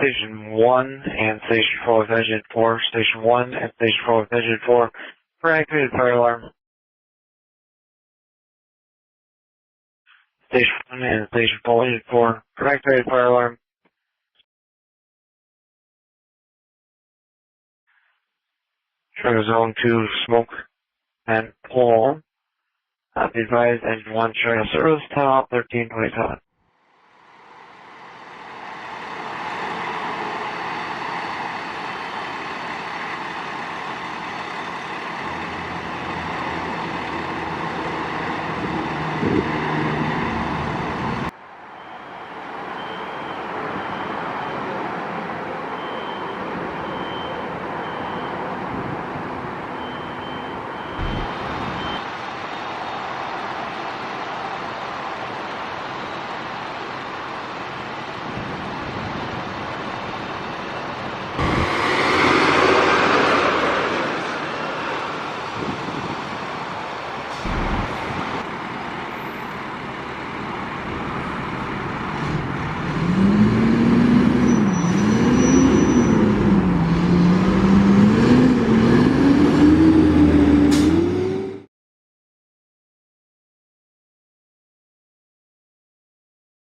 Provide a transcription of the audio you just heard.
Station 1 and Station 4 with Engine 4. Station 1 and Station 4 with Engine 4 for activated fire alarm. Station 1 and Station 4 with Engine 4 for activated fire alarm. Trigger Zone 2, smoke and pull. Be advised, Engine 1 showing a service, time out 13:27.